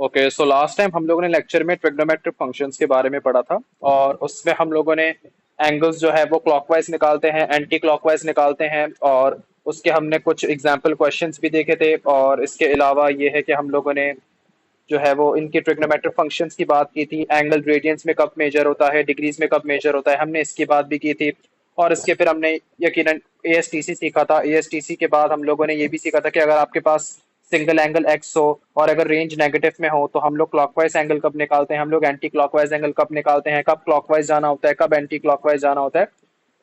Okay, so last time हम लोगों ने लेक्चर में ट्रिग्नोमेट्रिक फंक्शंस के बारे में पढ़ा था। और उसमें हम लोगों ने एंगल्स जो है वो क्लॉकवाइज निकालते हैं, एंटी क्लॉकवाइज निकालते हैं, और उसके हमने कुछ एग्जाम्पल क्वेश्चंस भी देखे थे। और इसके अलावा ये है कि हम लोगों ने जो है वो इनकी ट्रिग्नोमेट्रिक फंक्शंस की बात की थी, एंगल रेडियंस में कब मेजर होता है, डिग्रीज में कब मेजर होता है, हमने इसकी बात भी की थी। और इसके फिर हमने यकीनन एएसटीसी सीखा था। एएसटीसी के बाद हम लोगों ने ये भी सीखा था कि अगर आपके पास सिंगल एंगल एक्स हो और अगर रेंज नेगेटिव में हो तो हम लोग क्लॉकवाइज एंगल कब निकालते हैं, हम लोग एंटी क्लॉकवाइज एंगल कब निकालते हैं, कब क्लॉकवाइज जाना होता है, कब एंटी क्लॉकवाइज जाना होता है।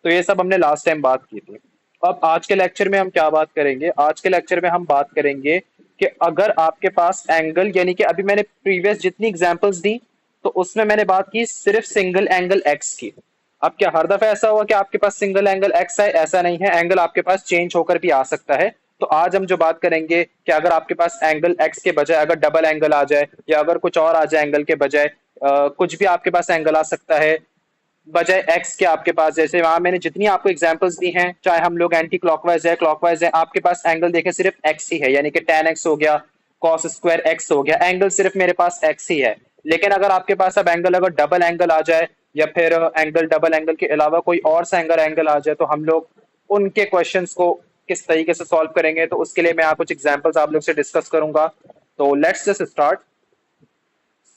तो ये सब हमने लास्ट टाइम बात की थी। अब आज के लेक्चर में हम क्या बात करेंगे, आज के लेक्चर में हम बात करेंगे कि अगर आपके पास एंगल, यानी कि अभी मैंने प्रीवियस जितनी एग्जांपल्स दी तो उसमें मैंने बात की सिर्फ सिंगल एंगल एक्स की। अब क्या हर दफा ऐसा हुआ कि आपके पास सिंगल एंगल एक्स है? ऐसा नहीं है, एंगल आपके पास चेंज होकर भी आ सकता है। तो आज हम जो बात करेंगे कि अगर आपके पास एंगल एक्स के बजाय अगर डबल एंगल आ जाए या अगर कुछ और आ जाए एंगल के बजाय, कुछ भी आपके पास एंगल आ सकता है बजाय एक्स के आपके पास। जैसे वहां मैंने जितनी आपको एग्जांपल्स दी हैं, चाहे हम लोग एंटी क्लॉकवाइज है क्लॉकवाइज है, आपके पास एंगल देखें सिर्फ एक्स ही है, यानी कि टेन एक्स हो गया, कॉस स्क्वायर एक्स हो गया, एंगल सिर्फ मेरे पास एक्स ही है। लेकिन अगर आपके पास अब एंगल अगर डबल एंगल आ जाए या फिर एंगल डबल एंगल के अलावा कोई और सा एंगल आ जाए तो हम लोग उनके क्वेश्चंस को किस तरीके से सॉल्व करेंगे, तो उसके लिए मैं आप कुछ एग्जांपल्स आप लोग से डिस्कस करूंगा। तो लेट्स जस्ट स्टार्ट।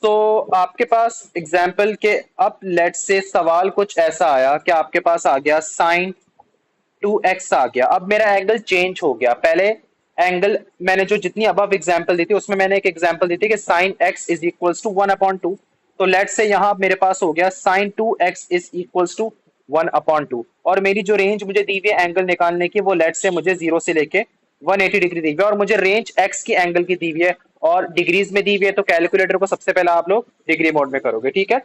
तो आपके पास एग्जाम्पल के अब लेट से सवाल कुछ ऐसा आया कि आपके पास आ गया साइन 2x आ गया। अब मेरा एंगल चेंज हो गया। पहले एंगल मैंने जो जितनी अबव एग्जाम्पल दी थी उसमें मैंने एक एग्जाम्पल दी थी कि sine x is equals to 1/2। तो लेट से यहाँ मेरे पास हो गया sign 2x is equals to 1/2। और मेरी जो रेंज मुझे दी हुई है एंगल निकालने की वो लेट से मुझे 0 से लेके 180 डिग्री दी हुई है, और मुझे रेंज x की एंगल की दी हुई है और डिग्रीज में दी हुई है। तो कैलकुलेटर को सबसे पहले आप लोग डिग्री मोड में करोगे, ठीक है।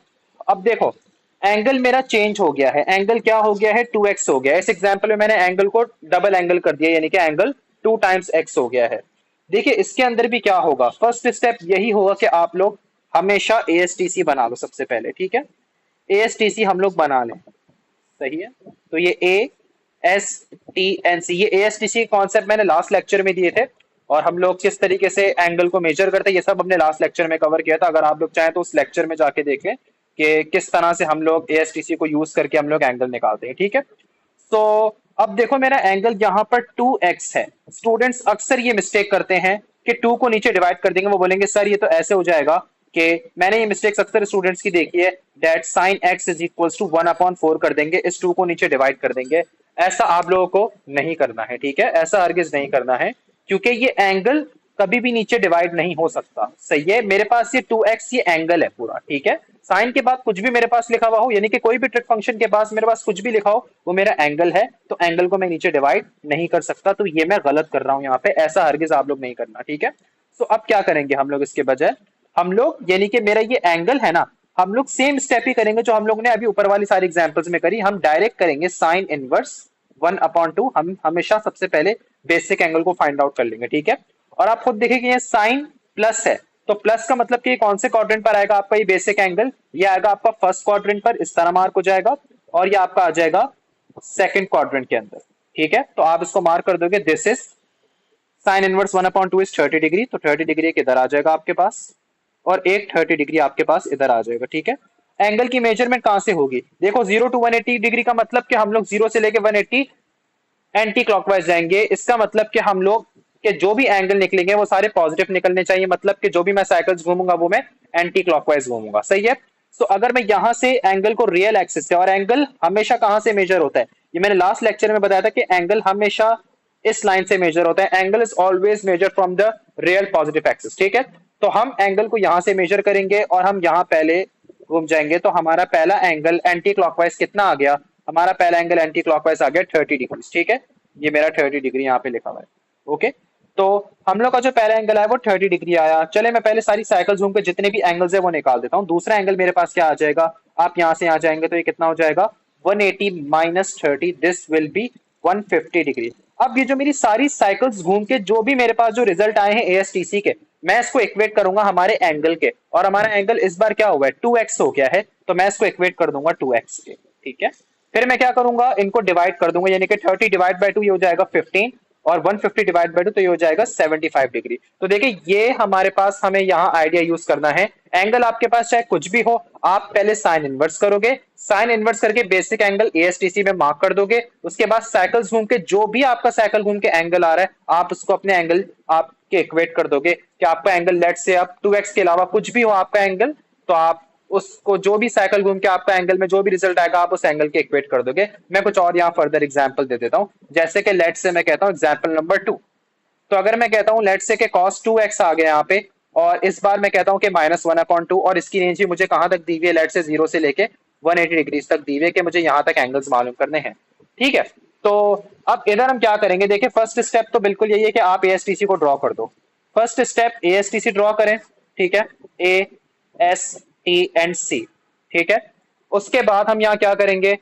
अब देखो एंगल मेरा चेंज हो गया है, एंगल क्या हो गया है, 2x हो गया है। इस एग्जांपल में मैंने एंगल को डबल एंगल कर दिया, यानी कि एंगल 2 टाइम्स x हो गया है। देखिए इसके अंदर भी क्या होगा, फर्स्ट स्टेप यही होगा कि आप लोग हमेशा एएसटीसी बना लो सबसे पहले, ठीक है। एएसटीसी हम लोग बना लें, सही है। तो ये ASTNC, ये ASTC कॉन्सेप्ट मैंने लास्ट लेक्चर में दिए थे, और हम लोग किस तरीके से एंगल को मेजर करते हैं ये सब हमने लास्ट लेक्चर में कवर किया था। अगर आप लोग चाहें तो उस लेक्चर में जाके देखें कि किस तरह से हम लोग ASTC को यूज करके हम लोग एंगल निकालते हैं, ठीक है। तो अब देखो मेरा एंगल यहाँ पर 2x है। स्टूडेंट्स अक्सर ये मिस्टेक करते हैं कि 2 को नीचे डिवाइड कर देंगे, वो बोलेंगे सर ये तो ऐसे हो जाएगा कि, मैंने ये मिस्टेक्स अक्सर स्टूडेंट्स की देखी है, that sine x is equals to 1/4 कर देंगे, इस 2 को नीचे डिवाइड कर देंगे। ऐसा आप लोगों को नहीं करना है, ठीक है, ऐसा हरगिज नहीं करना है, क्योंकि ये एंगल कभी भी नीचे डिवाइड नहीं हो सकता। सही है, मेरे पास ये 2x ये एंगल है पूरा, ठीक है। साइन के बाद कुछ भी मेरे पास लिखा हुआ हो, यानी कि कोई भी ट्रिक फंक्शन के पास मेरे पास कुछ भी लिखा हो, वो मेरा एंगल है, तो एंगल को मैं नीचे डिवाइड नहीं कर सकता। तो ये मैं गलत कर रहा हूं यहाँ पे, ऐसा हरगिज आप लोग नहीं करना, ठीक है। तो अब क्या करेंगे हम लोग, इसके बजाय हम लोग, यानी कि मेरा ये एंगल है ना, हम लोग सेम स्टेप ही करेंगे जो हम लोग ने अभी ऊपर वाली सारी एग्जांपल्स में करी। हम डायरेक्ट करेंगे साइन इनवर्स 1/2। हम हमेशा सबसे पहले बेसिक एंगल को फाइंड आउट कर लेंगे, ठीक है। और आप खुद देखेंगे ये साइन प्लस है, तो प्लस का मतलब कि कौन से क्वाड्रेंट पर आएगा आपका ये बेसिक एंगल, ये आएगा आपका फर्स्ट क्वाड्रेंट पर, इस तरह मार्क हो जाएगा, और ये आपका आ जाएगा सेकंड क्वाड्रेंट के अंदर, ठीक है। तो आप इसको मार्क कर दोगे, this is sine inverse 1/2 is 30 degree. तो 30 डिग्री एक इधर आ जाएगा आपके पास, और एक 30 डिग्री आपके पास इधर आ जाएगा, ठीक है। एंगल की मेजरमेंट कहां से होगी, देखो 0 to 180 डिग्री का मतलब कि हम लोग 0 से लेके 180 एंटी क्लॉकवाइज जाएंगे। इसका मतलब कि हम लोग के जो भी एंगल निकलेंगे वो सारे पॉजिटिव निकलने चाहिए, मतलब कि जो भी मैं साइकिल्स घूमूंगा वो मैं एंटी क्लॉकवाइज घूमूंगा, सही है। तो अगर मैं यहां से एंगल को रियल एक्सिस से, और एंगल हमेशा कहां से मेजर होता है, ये मैंने लास्ट लेक्चर में बताया था कि एंगल हमेशा इस लाइन से मेजर होता है, angle is always measure from the real positive axis, ठीक है। तो हम एंगल को यहां से मेजर करेंगे और हम यहां पहले घूम जाएंगे, तो हमारा पहला एंगल एंटी क्लॉकवाइज कितना आ गया, हमारा पहला एंगल एंटी क्लॉकवाइज आ गया 30 डिग्री, ठीक है। ये मेरा 30 डिग्री यहाँ पे लिखा हुआ है, ओके। तो हम लोग का जो पहला एंगल है वो 30 डिग्री आया। चले मैं पहले सारी साइकिल्स घूम के जितने भी एंगल्स है वो निकाल देता हूँ। दूसरा एंगल मेरे पास क्या आ जाएगा, आप यहाँ से यहाँ जाएंगे तो ये कितना हो जाएगा, 180 minus 30, this will B 150 degree. अब ये जो मेरी सारी साइकिल्स घूम के जो भी मेरे पास जो रिजल्ट आए हैं एएसटीसी के, मैं इसको इक्वेट करूंगा हमारे एंगल के, और हमारा एंगल इस बार क्या हुआ है, 2x हो गया है, तो मैं इसको इक्वेट कर दूंगा 2x के, ठीक है। फिर मैं क्या करूंगा, इनको डिवाइड कर दूंगा, यानी कि 30 डिवाइड बाय 2 ये हो जाएगा 15, और 150 डिवाइड बाय 2 तो ये हो जाएगा 75 डिग्री। तो देखिए ये हमारे पास हमें यहाँ आइडिया यूज करना है। एंगल आपके पास चाहे कुछ भी हो, आप पहले साइन इनवर्स करोगे, साइन इनवर्स करके बेसिक एंगल एएसटीसी में मार्क कर दोगे, उसके बाद साइकिल्स घूम के जो भी आपका साइकिल घूम के एंगल आ रहा है आप उसको अपने एंगल आपके इक्वेट कर दोगे कि आपका एंगल लेट से आप 2x के अलावा कुछ भी हो आपका एंगल, तो आप उसको जो भी साइकिल घूम के आपका एंगल में जो भी रिजल्ट आएगा आप उस एंगल के इक्वेट कर दोगे। मैं कुछ और यहाँ फर्दर एग्जांपल दे देता हूँ, जैसे कि लेट से मैं कहता हूँ एग्जांपल नंबर 2। तो अगर मैं कहता हूँ लेट से के cos 2x आ गया यहाँ पे, और इस बार मैं कहता हूँ कि -1/2, और इसकी रेंज भी मुझे कहाँ तक दी हुई है, लेट से 0 से लेके 180 डिग्रीज तक दी हुई है कि मुझे यहाँ तक एंगल्स मालूम करने हैं। ठीक है, तो अब इधर हम क्या करेंगे, देखिए फर्स्ट स्टेप तो बिल्कुल यही है कि आप एएसटीसी को ड्रॉ कर दो। फर्स्ट स्टेप एएसटीसी ड्रॉ करें, ठीक है, ए एस टी एंड सी। ठीक है, उसके बाद हम यहाँ क्या करेंगे,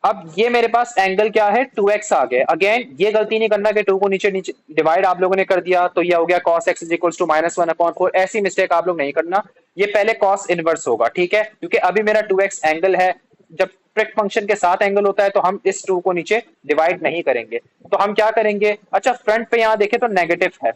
अब ये मेरे पास एंगल क्या है 2x आ गया। अगेन ये गलती नहीं करना कि 2 को नीचे नीचे डिवाइड आप लोगों ने कर दिया तो ये हो गया cos x is equal to -1/4, ऐसी मिस्टेक आप लोग नहीं करना। ये पहले cos इनवर्स होगा, ठीक है, क्योंकि अभी मेरा 2x एंगल है। जब ट्रिक फंक्शन के साथ एंगल होता है तो हम इस 2 को नीचे डिवाइड नहीं करेंगे। तो हम क्या करेंगे, अच्छा फ्रंट पे यहाँ देखें तो नेगेटिव है।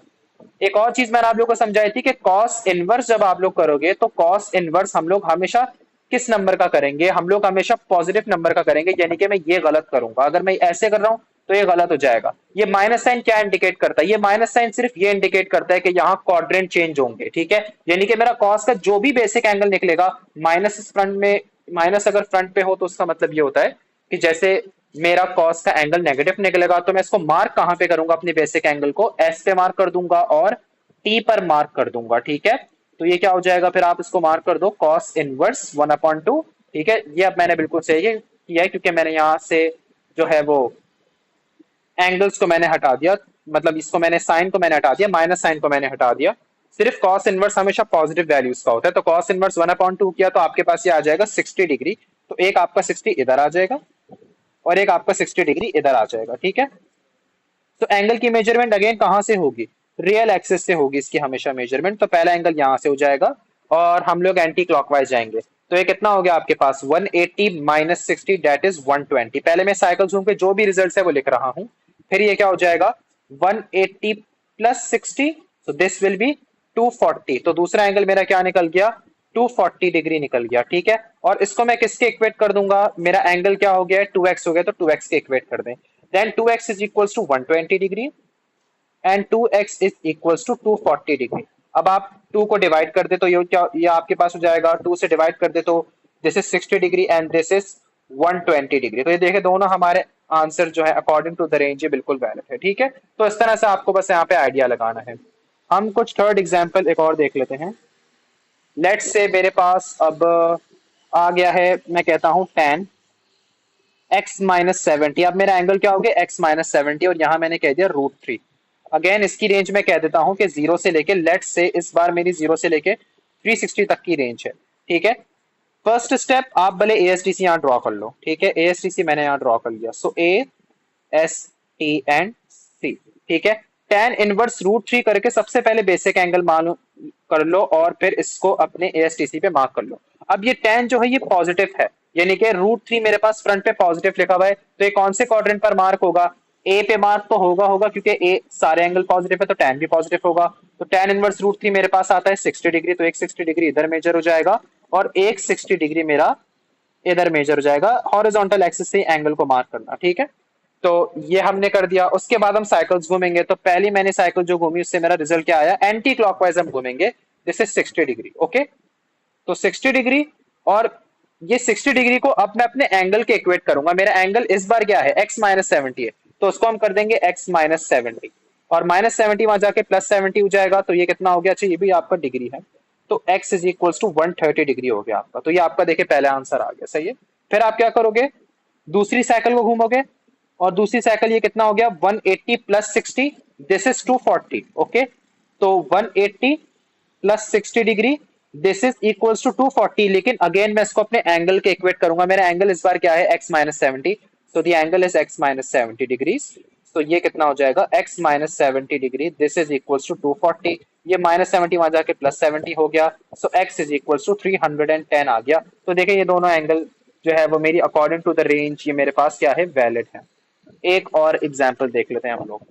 एक और चीज मैंने आप लोगों को समझाई थी कि cos इनवर्स जब आप लोग करोगे तो cos इनवर्स हम लोग हमेशा किस नंबर का करेंगे, हम लोग हमेशा पॉजिटिव नंबर का करेंगे, यानी कि मैं ये गलत करूंगा, अगर मैं ऐसे कर रहा हूं तो ये गलत हो जाएगा। ये माइनस साइन क्या इंडिकेट करता है, ये माइनस साइन सिर्फ ये इंडिकेट करता है कि यहाँ क्वाड्रेंट चेंज होंगे। ठीक है, यानी कि मेरा कॉस का जो भी बेसिक एंगल निकलेगा, माइनस फ्रंट में, माइनस अगर फ्रंट पे हो तो उसका मतलब ये होता है कि जैसे मेरा कॉस का एंगल नेगेटिव निकलेगा तो मैं इसको मार्क कहां पे करूंगा, अपने बेसिक एंगल को एस पे मार्क कर दूंगा और टी पर मार्क कर दूंगा। ठीक है, तो ये क्या हो जाएगा, फिर आप इसको मार्क कर दो कॉस इनवर्स 1/2। ठीक है, ये अब मैंने बिल्कुल सही किया है क्योंकि मैंने यहाँ से जो है वो एंगल्स को मैंने हटा दिया, मतलब इसको मैंने साइन को मैंने हटा दिया, माइनस साइन को मैंने हटा दिया। सिर्फ कॉस इनवर्स हमेशा पॉजिटिव वैल्यूज का होता है, तो कॉस इनवर्स 1/2 किया तो आपके पास ये आ जाएगा 60 डिग्री। तो एक आपका 60 इधर आ जाएगा और एक आपका 60 डिग्री इधर आ जाएगा। ठीक है, तो एंगल की मेजरमेंट अगेन कहां से होगी, रियल एक्सिस से होगी इसकी हमेशा मेजरमेंट। तो पहला एंगल यहां से हो जाएगा और हम लोग एंटी क्लॉकवाइज जाएंगे। तो ये कितना हो गया आपके पास 180 माइनस 60 दैट इज 120। पहले मैं साइकिल घूम के जो भी रिजल्ट है वो लिख रहा हूं, फिर ये क्या हो जाएगा 180 प्लस 60, तो दिस विल बी 240। तो दूसरा एंगल मेरा क्या निकल गया, 240 डिग्री निकल गया। ठीक है, और इसको मैं किसके इक्वेट कर दूंगा, मेरा एंगल क्या हो गया है 2x हो गया, तो 2x के इक्वेट कर दें। Then 2x is equals to 120 degree and 2x is equals to 240 degree. अब आप 2 को डिवाइड कर दे तो ये क्या, ये आपके पास हो जाएगा 2 से डिवाइड कर दे तो this is 60 degree and this is 120 degree. तो ये देखे दोनों हमारे आंसर जो है अकॉर्डिंग टू द रेंज ये बिल्कुल वैलिड है। ठीक है, तो इस तरह से आपको बस यहाँ पे आइडिया लगाना है। हम कुछ थर्ड एग्जाम्पल एक और देख लेते हैं। लेट्स से मेरे पास अब आ गया है, मैं कहता हूँ tan x माइनस 70। अब मेरा एंगल क्या हो गया x माइनस 70 और यहाँ मैंने कह दिया √3। अगेन इसकी रेंज में कह देता हूं कि 0 से लेके, लेट से इस बार मेरी 0 से लेके 360 तक की रेंज है। ठीक है, फर्स्ट स्टेप आप भले एएसटीसी यहाँ ड्रॉ कर लो। ठीक है, एएसटीसी मैंने यहाँ ड्रॉ कर लिया, सो ए एस टी एंड सी। ठीक है, tan इनवर्स √3 करके सबसे पहले बेसिक एंगल मालूम कर लो और फिर इसको अपने एएसटीसी पे मार्क कर लो। अब ये tan जो है ये पॉजिटिव है, यानी कि √3 मेरे पास फ्रंट पे पॉजिटिव लिखा हुआ है, तो ये कौन से क्वाड्रेंट पर मार्क होगा, ए पे मार्क तो होगा क्योंकि ए सारे एंगल पॉजिटिव है तो tan भी पॉजिटिव होगा। तो tan इनवर्स √3 मेरे पास आता है 60 डिग्री, तो एक 60 डिग्री इधर मेजर हो जाएगा और एक 60 डिग्री मेरा इधर मेजर हो जाएगा। हॉरिजॉन्टल एक्सिस से एंगल को मार्क करना। ठीक है, तो ये हमने कर दिया। उसके बाद हम साइकिल्स घूमेंगे, तो पहली मैंने साइकिल जो घूमी उससे मेरा रिजल्ट क्या आया, एंटी क्लॉकवाइज हम घूमेंगे, दिस इज 60 डिग्री। ओके, तो 60 डिग्री और ये 60 डिग्री को अब मैं अपने एंगल के इक्वेट करूंगा। मेरा एंगल इस बार क्या है x माइनस 70 है, तो उसको हम कर देंगे x माइनस 70 और माइनस 70 वहां जाके प्लस 70 हो जाएगा, तो ये कितना हो गया, अच्छा ये भी आपका डिग्री है, तो x is equal to 130 degree हो गया आपका। तो ये आपका देखिए पहला आंसर आ गया, सही है। फिर आप क्या करोगे, दूसरी साइकिल को घूमोगे और दूसरी साइकिल ये कितना हो गया 180 प्लस 60, दिस इज 240। ओके, तो 180 plus 60 degree this is equals to 240, लेकिन अगेन मैं इसको अपने एंगल के इक्वेट करूंगा। मेरा एंगल इस बार क्या है x माइनस 70, तो the angle is x minus 70 degrees. तो ये कितना हो जाएगा x minus 70 degree this is equals to 240, ये माइनस 70 वहां जाके प्लस 70 हो गया, सो x इज इक्वल्स टू 310 आ गया। तो देखिए ये दोनों एंगल जो है वो मेरी अकॉर्डिंग टू द रेंज ये मेरे पास क्या है, वैलिड है। एक और एग्जाम्पल देख लेते हैं हम लोग।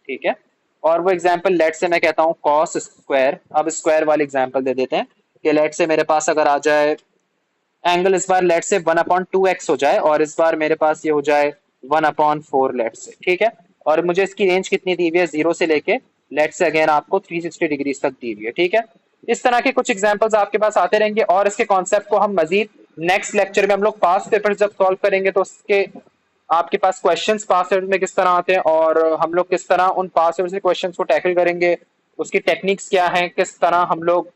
ठीक है। और वो एग्जाम्पल लेट से मैं कहता हूँ कॉस स्क्वायर, अब स्क्वायर वाले एग्जाम्पल दे देते हैं कि लेट से मेरे पास अगर आ जाए एंगल इस बार लेट से 1/2x हो जाए और इस बार मेरे पास ये हो जाए 1/4 लेट से, ठीक है। और मुझे इसकी रेंज कितनी दी हुई है, 0 से लेके लेट से अगेन आपको 360 डिग्री तक दी हुई है, ठीक है। इस तरह के कुछ एग्जांपल्स आपके पास आते रहेंगे और इसके कॉन्सेप्ट को हम मजीद नेक्स्ट लेक्चर में हम लोग पास्ट पेपर जब सॉल्व करेंगे तो उसके आपके पास क्वेश्चंस पास्ट पेपर में किस तरह आते हैं और हम लोग किस तरह उन पास्ट पेपर से क्वेश्चंस को टैकल करेंगे, उसकी टेक्निक्स क्या हैं, किस तरह हम लोग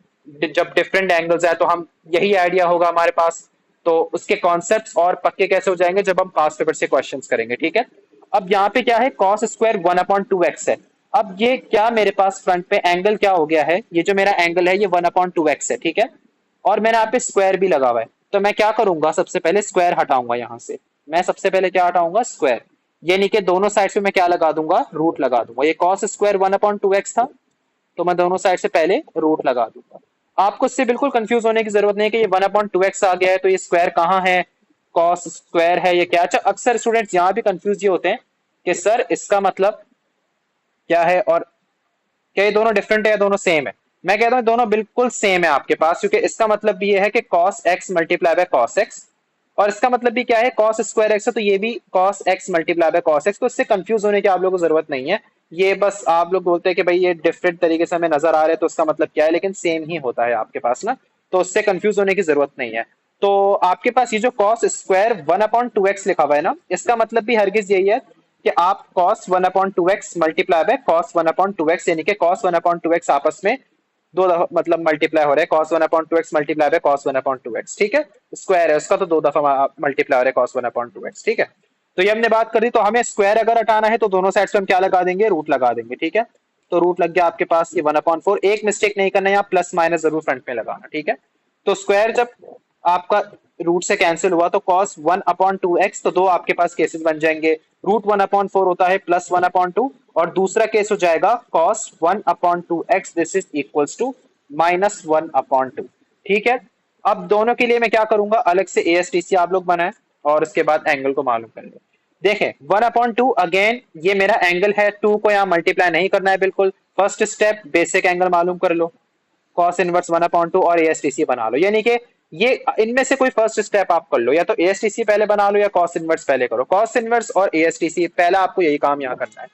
जब डिफरेंट एंगल्स है तो हम यही आइडिया होगा हमारे पास, तो उसके कॉन्सेप्ट्स और पक्के कैसे हो जाएंगे जब हम पास्ट पेपर से क्वेश्चंस करेंगे, ठीक है। अब यहाँ पे क्या है, कॉस स्क्वायर 1/2x है। अब ये क्या मेरे पास फ्रंट पे एंगल क्या हो गया है, ये जो मेरा एंगल है ये 1/2x है, ठीक है। और मैंने यहाँ पे स्क्वायर भी लगा हुआ है, तो मैं क्या करूंगा, सबसे पहले स्क्वायर हटाऊंगा यहाँ से। मैं सबसे पहले क्या हटाऊंगा, स्क्वायर। ये नहीं कि दोनों साइड पे मैं क्या लगा दूंगा, रूट लगा दूंगा। ये कॉस स्क्वायर 1/2x था, तो मैं दोनों साइड से पहले रूट लगा दूंगा। आपको इससे बिल्कुल कंफ्यूज होने की जरूरत नहीं है कि ये 1/2x आ गया है तो ये स्क्वायर कहाँ है, कॉस स्क्वायर है ये क्या। अच्छा, अक्सर स्टूडेंट्स यहाँ भी कंफ्यूज ये होते हैं कि सर इसका मतलब क्या है और क्या ये दोनों डिफरेंट है या दोनों सेम है। मैं कहता हूँ दोनों बिल्कुल सेम है आपके पास, क्योंकि इसका मतलब भी ये है कि cos x multiply by cos x, और इसका मतलब भी क्या है, cos स्क्वायर x है तो ये भी cos x multiply by cos x। तो इससे कंफ्यूज होने की आप लोगों को जरूरत नहीं है। ये बस आप लोग बोलते हैं कि भाई ये डिफरेंट तरीके से हमें नजर आ रहे हैं तो उसका मतलब क्या है, लेकिन सेम ही होता है आपके पास ना, तो उससे कंफ्यूज होने की जरूरत नहीं है। तो आपके पास ये जो cos स्क्वायर 1/2x लिखा हुआ है ना, इसका मतलब भी हरगिज यही है कि आप cos 1/2x multiply by cos 1/2x, यानी कि cos 1/2x आपस में दो दफा मतलब मल्टीप्लाई हो रहा है, cos 1/2x multiply by cos 1/2x, ठीक है। स्क्वायर है उसका तो दो दफा मल्टीप्लाई हो रहा है cos 1/2x, ठीक है। तो ये हमने बात कर दी, तो हमें स्क्वायर अगर हटाना है तो दोनों साइड से हम क्या लगा देंगे, रूट लगा देंगे, ठीक है। तो रूट लग गया आपके पास ये 1/4। एक मिस्टेक नहीं करना है, यहाँ प्लस माइनस जरूर फ्रंट में लगाना, ठीक है। तो स्क्वायर जब आपका रूट से कैंसिल हुआ तो cos 1/2x, तो दो आपके पास केसेस बन जाएंगे। रूट 1/4 होता है प्लस 1/2, और दूसरा केस हो जाएगा cos 1/2x this is equals to -1/2, ठीक है। अब दोनों के लिए मैं क्या करूंगा, अलग से ASTC आप लोग बनाए और उसके बाद एंगल को मालूम कर लो। देखें 1/2 अगेन ये मेरा एंगल है, 2 को यहाँ मल्टीप्लाई नहीं करना है बिल्कुल। फर्स्ट स्टेप बेसिक एंगल मालूम कर लो, cos इनवर्स 1/2 और ASTC बना लो, यानी कि ये इनमें से कोई फर्स्ट स्टेप आप कर लो, या तो ASTC पहले बना लो या cos इनवर्स पहले करो। cos इनवर्स और ASTC पहला आपको यही काम यहाँ करना है,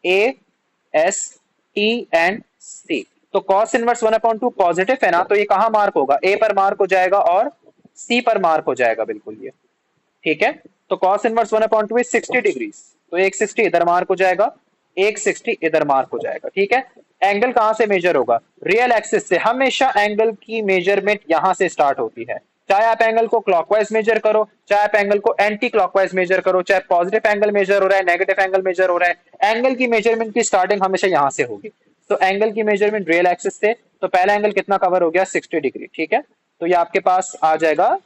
AST&C। तो cos इनवर्स 1/2 पॉजिटिव है ना, तो ये कहाँ मार्क होगा, A पर मार्क हो जाएगा और C पर मार्क हो जाएगा, बिल्कुल ये, ठीक है। तो cos इनवर्स 1/2 इज 60 डिग्री, तो एक 60 इधर मार्क हो जाएगा, एक 60 इधर मार्क हो जाएगा, ठीक है। एंगल कहां से मेजर होगा, रियल एक्सिस से। हमेशा एंगल की मेजरमेंट यहां से स्टार्ट होती है, चाहे आप एंगल को क्लॉकवाइज मेजर करो, चाहे आप एंगल को एंटी क्लॉकवाइज मेजर करो, चाहे पॉजिटिव एंगल मेजर हो रहा है, नेगेटिव एंगल मेजर हो रहा है, एंगल की मेजरमेंट की स्टार्टिंग हमेशा यहां से होगी। तो एंगल की मेजरमेंट रियल एक्सिस से, तो पहला एंगल कितना कवर हो गया, 60 डिग्री, ठीक है। तो ये आपके पास आ जाएगा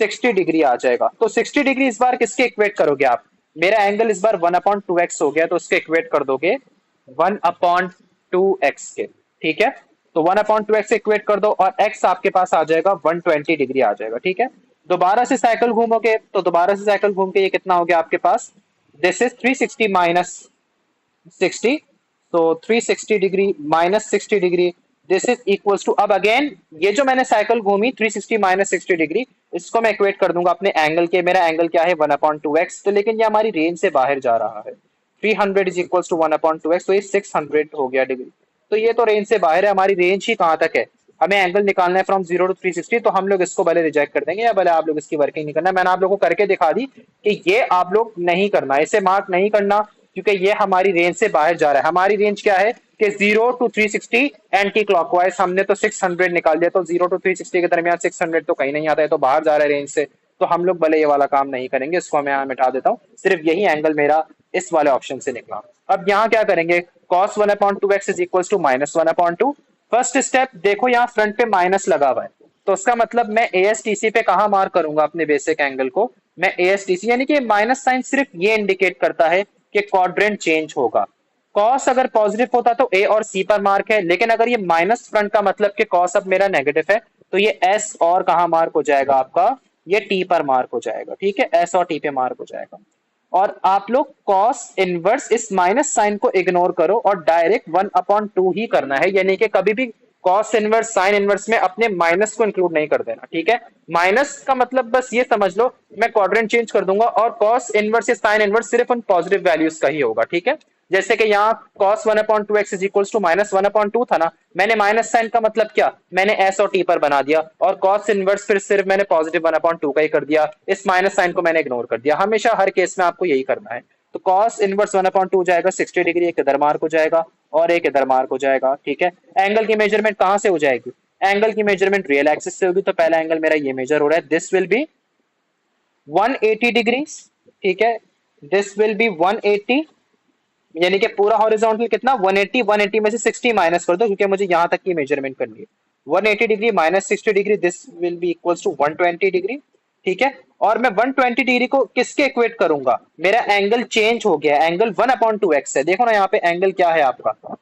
60 डिग्री आ जाएगा। तो 60 डिग्री इस बार किसके इक्वेट करोगे आप, मेरा एंगल इस बार 1/2x हो गया, तो उसके इक्वेट कर दोगे 1/2x के, ठीक है। तो 1/2x से इक्वेट कर दो और x आपके पास आ जाएगा 120 डिग्री आ जाएगा, ठीक है। दोबारा से साइकिल घूमोगे तो दोबारा से साइकिल घूम के ये कितना हो गया आपके पास, दिस इज 360 माइनस 60, तो 360 degree minus 60 degree this is equals to, अब अगेन ये जो मैंने साइकिल घूमी 360 माइनस 60 डिग्री, इसको मैं इक्वेट कर दूंगा अपने एंगल के। मेरा एंगल क्या है 1/2x, तो लेकिन ये हमारी रेंज से बाहर जा रहा है, 300 इज इक्वल्स टू 1/2x, तो ये 600 हो गया डिग्री। तो ये तो रेंज से बाहर है, हमारी रेंज ही कहाँ तक है, हमें एंगल निकालना है फ्रॉम 0 टू 360, तो हम लोग इसको भले रिजेक्ट कर देंगे या भले आप लोग इसकी वर्किंग नहीं करना। मैंने आप लोगों को करके दिखा दी कि ये आप लोग नहीं करना, इसे मार्क नहीं करना, क्योंकि ये हमारी रेंज से बाहर जा रहा है। हमारी रेंज क्या है कि 0 टू 360 एंटी क्लॉकवाइज, हमने तो 600 निकाल दिया, तो 0 टू 360 के दरमियान 600 तो कहीं नहीं आता है, तो बाहर जा रहा है रेंज से, तो हम लोग भले ये वाला काम नहीं करेंगे, इसको मैं यहाँ मिटा देता हूँ। सिर्फ यही एंगल मेरा इस वाले ऑप्शन से निकला। अब यहाँ क्या करेंगे, cos 1/2x is equal to -1/2। First step देखो यहाँ फ्रंट पे माइनस लगा हुआ है, तो उसका मतलब मैं ASTC पे कहा मार्क करूंगा अपने बेसिक एंगल को, मैं ASTC, यानी कि माइनस साइन सिर्फ ये इंडिकेट करता है कि क्वाड्रेंट चेंज होगा। कॉस अगर पॉजिटिव होता तो A और C पर मार्क है, लेकिन अगर ये माइनस फ्रंट का मतलब कि कॉस अब मेरा नेगेटिव है, तो ये S और कहा मार्क हो जाएगा आपका, ये T पर मार्क हो जाएगा, ठीक है, S और T पे मार्क हो जाएगा। और आप लोग कॉस इनवर्स इस माइनस साइन को इग्नोर करो और डायरेक्ट 1/2 ही करना है, यानी कि कभी भी कॉस इनवर्स साइन इनवर्स में अपने माइनस को इंक्लूड नहीं कर देना, ठीक है। माइनस का मतलब बस ये समझ लो मैं क्वाड्रेंट चेंज कर दूंगा और कॉस इनवर्स या साइन इनवर्स सिर्फ उन पॉजिटिव वैल्यूज का ही होगा, ठीक है। जैसे कि यहाँ cos 1/2x is equals to -1/2 था ना, मैंने माइनस साइन का मतलब क्या, मैंने एस और टी पर बना दिया, और cos इनवर्स फिर सिर्फ मैंने पॉजिटिव 1/2 का ही कर दिया, इस माइनस साइन को मैंने इग्नोर कर दिया। हमेशा हर केस में आपको यही करना है। तो cos इनवर्स 1/2 जाएगा 60 डिग्री, एक इधर मार्क हो जाएगा और एक इधर मार्क हो जाएगा, ठीक है। एंगल की मेजरमेंट कहां से हो जाएगी, एंगल की मेजरमेंट रियल एक्सिस से होगी, तो पहला एंगल मेरा ये मेजर हो रहा है, दिस विल बी 180 डिग्रीज, ठीक है। दिस विल बी 180, यानी कि पूरा हॉरिजॉन्टल कितना 180, 180 में से 60 माइनस कर दो क्योंकि मुझे यहां तक की मेजरमेंट करनी है। 180 degree minus 60 degree, this will be equals to 120 degree, ठीक है। और मैं 120 डिग्री को किसके इक्वेट करूंगा, मेरा एंगल चेंज हो गया, एंगल 1/2x है। देखो ना यहाँ पे एंगल क्या है आपका,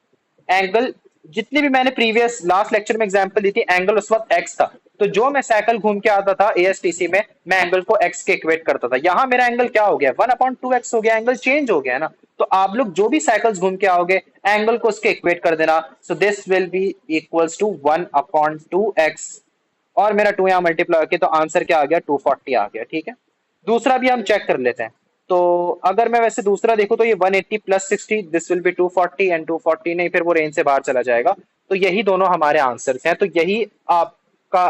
एंगल जितने भी मैंने प्रीवियस लास्ट लेक्चर में एग्जांपल दी थी, एंगल उस वक्त एक्स था, तो जो मैं साइकिल घूम के आता था एएसटीसी में, मैं एंगल को एक्स के इक्वेट करता था। यहाँ मेरा एंगल क्या हो गया, 1/2x हो गया, एंगल चेंज हो गया है ना। तो आप लोग जो भी साइकिल्स घूम के आओगे एंगल को उसके इक्वेट कर देना। So this will be equals to 1/2x, और मेरा 2 यहाँ मल्टीप्लाई करके तो आंसर क्या आ गया, 240 आ गया, ठीक है। दूसरा भी हम चेक कर लेते हैं। तो अगर मैं वैसे दूसरा देखूं तो ये 180 plus 60, this will B 240, and 240 नहीं, फिर वो रेंज से बाहर चला जाएगा। तो यही दोनों हमारे आंसर्स हैं। तो यही आपका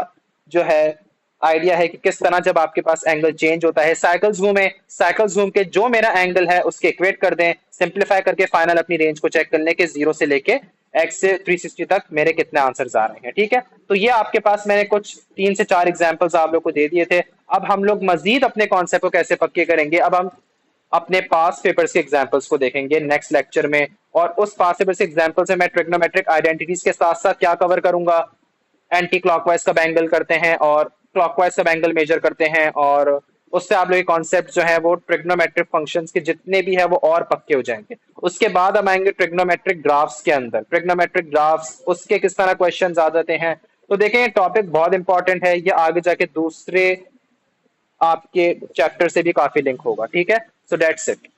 जो है आइडिया है कि किस तरह जब आपके पास एंगल चेंज होता है, साइकिल्स घूम के जो मेरा एंगल है उसके इक्वेट कर दें, सिंप्लीफाई करके फाइनल अपनी रेंज को चेक कर लें कि 0 से लेके x से 360 तक मेरे कितने आंसर्स आ रहे हैं, ठीक है। तो ये आपके पास मैंने कुछ 3 से 4 एग्जांपल्स आप लोग को दे दिए थे। अब हम लोग मजीद अपने कॉन्सेप्ट को कैसे पक्के करेंगे, अब हम अपने पास पेपर्स के एग्जांपल्स को देखेंगे नेक्स्ट लेक्चर में, और उस पास पेपर्स के एग्जांपल से मैं ट्रिग्नोमेट्रिक आइडेंटिटीज के साथ साथ क्या कवर करूंगा, एंटी क्लॉकवाइज कब एंगल करते हैं और क्लॉकवाइज कब एंगल मेजर करते हैं, और उससे आप लोग के कॉन्सेप्ट जो है वो ट्रिग्नोमेट्रिक फंक्शंस के जितने भी है वो और पक्के हो जाएंगे। उसके बाद हम आएंगे ट्रिग्नोमेट्रिक ग्राफ्स के अंदर, ट्रिग्नोमेट्रिक ग्राफ्स उसके किस तरह क्वेश्चंस आ जाते हैं। तो देखें ये टॉपिक बहुत इंपॉर्टेंट है, ये आगे जाके दूसरे आपके चैप्टर से भी काफी लिंक होगा, ठीक है। So that's it.